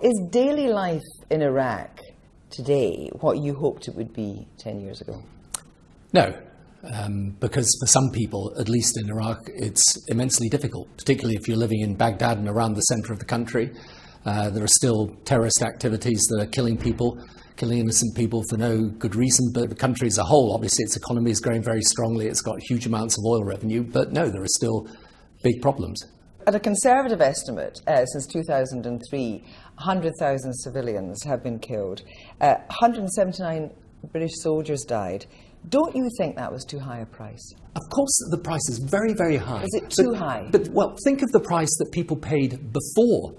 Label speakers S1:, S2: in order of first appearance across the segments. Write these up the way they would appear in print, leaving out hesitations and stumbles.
S1: Is daily life in Iraq today what you hoped it would be 10 years ago?
S2: No, because for some people, at least in Iraq, it's immensely difficult, particularly if you're living in Baghdad and around the center of the country. There are still terrorist activities that are killing people, killing innocent people for no good reason. But the country as a whole, obviously its economy is growing very strongly. It's got huge amounts of oil revenue. But no, there are still big problems.
S1: At a conservative estimate, since 2003, 100,000 civilians have been killed. 179 British soldiers died. Don't you think that was too high a price?
S2: Of course the price is very, very high.
S1: Is it too high?
S2: But, well, think of the price that people paid before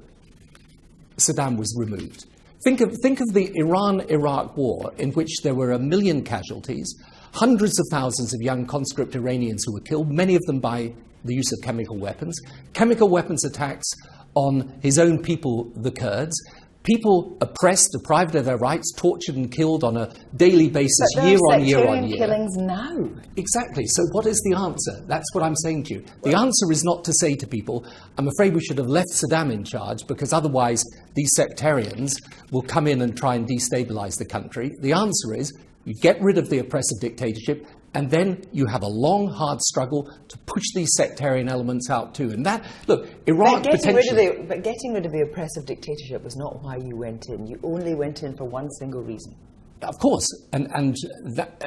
S2: Saddam was removed. Think of the Iran-Iraq war, in which there were 1 million casualties, hundreds of thousands of young conscript Iranians who were killed, many of them by the use of chemical weapons attacks on his own people, the Kurds, people oppressed, deprived of their rights, tortured and killed on a daily basis, year on year on year.
S1: Killings now.
S2: Exactly. So what is the answer? That's what I'm saying to you. The answer is not to say to people, I'm afraid we should have left Saddam in charge because otherwise these sectarians will come in and try and destabilize the country. The answer is you get rid of the oppressive dictatorship, and then you have a long, hard struggle to push these sectarian elements out too. And that, look, Iraq potentially...
S1: But getting rid of the oppressive dictatorship was not why you went in. You only went in for one single reason.
S2: Of course. And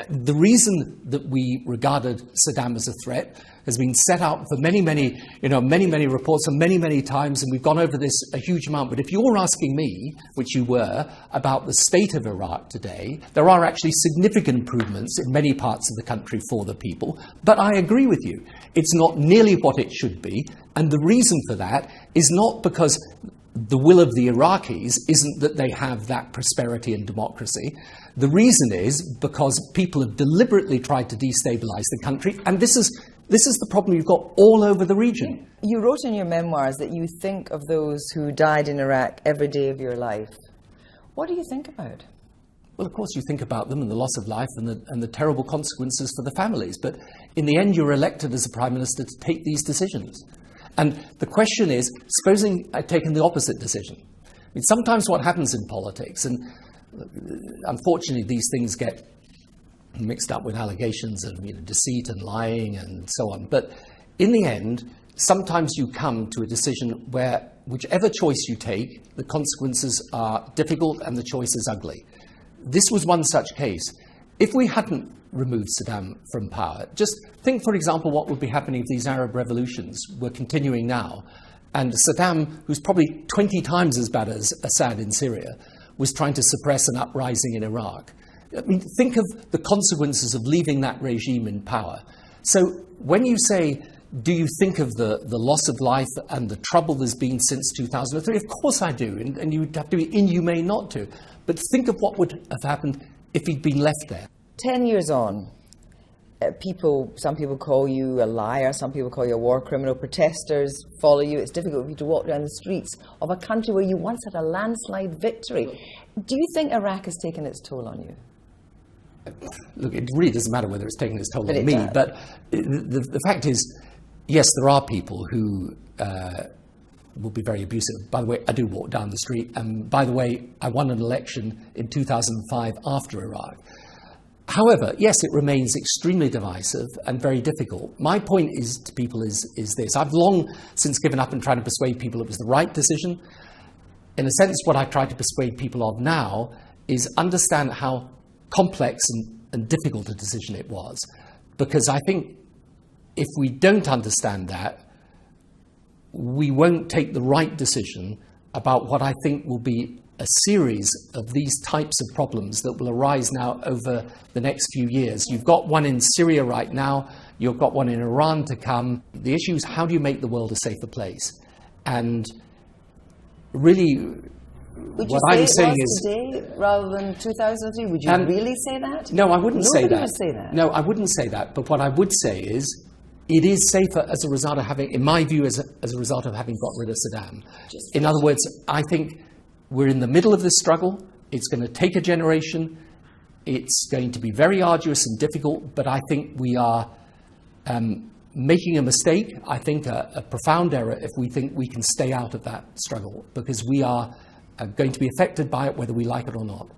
S2: the reason that we regarded Saddam as a threat has been set out for many reports and many times, and we've gone over this a huge amount. But if you're asking me, which you were, about the state of Iraq today, there are actually significant improvements in many parts of the country for the people. But I agree with you. It's not nearly what it should be. And the reason for that is not because the will of the Iraqis isn't that they have that prosperity and democracy. The reason is because people have deliberately tried to destabilize the country, and this is the problem you've got all over the region.
S1: You wrote in your memoirs that you think of those who died in Iraq every day of your life. What do you think about?
S2: Well, of course you think about them and the loss of life and the terrible consequences for the families, but in the end you're elected as a Prime Minister to take these decisions. And the question is, supposing I'd taken the opposite decision. I mean, sometimes what happens in politics, and unfortunately these things get mixed up with allegations of deceit and lying and so on. But in the end, sometimes you come to a decision where whichever choice you take, the consequences are difficult and the choice is ugly. This was one such case. If we hadn't removed Saddam from power, just think, for example, what would be happening if these Arab revolutions were continuing now, and Saddam, who's probably 20 times as bad as Assad in Syria, was trying to suppress an uprising in Iraq. I mean, think of the consequences of leaving that regime in power. So when you say, do you think of the loss of life and the trouble there's been since 2003? Of course I do, and you'd have to be inhumane not to. But think of what would have happened if he'd been left there. 10
S1: years on, some people call you a liar, some people call you a war criminal, protesters follow you. It's difficult for you to walk down the streets of a country where you once had a landslide victory. Do you think Iraq has taken its toll on you?
S2: Look, it really doesn't matter whether it's taken its toll on me, but the fact is, yes, there are people who will be very abusive. By the way, I do walk down the street, and by the way, I won an election in 2005 after Iraq. However, yes, it remains extremely divisive and very difficult. My point is to people is this. I've long since given up and tried to persuade people it was the right decision. In a sense, what I try to persuade people of now is understand how complex and difficult a decision it was. Because I think if we don't understand that, we won't take the right decision about what I think will be a series of these types of problems that will arise now over the next few years. You've got one in Syria right now, you've got one in Iran to come. The issue is, how do you make the world a safer place? And really, what I'm saying is...
S1: today rather than 2003? Would you really say that?
S2: No, I wouldn't say that.
S1: Nobody would say that.
S2: No, I wouldn't say that. But what I would say is, it is safer as a result of having, in my view, as a result of having got rid of Saddam. In other words, I think we're in the middle of this struggle. It's going to take a generation. It's going to be very arduous and difficult, but I think we are making a mistake, I think a profound error, if we think we can stay out of that struggle, because we are going to be affected by it whether we like it or not.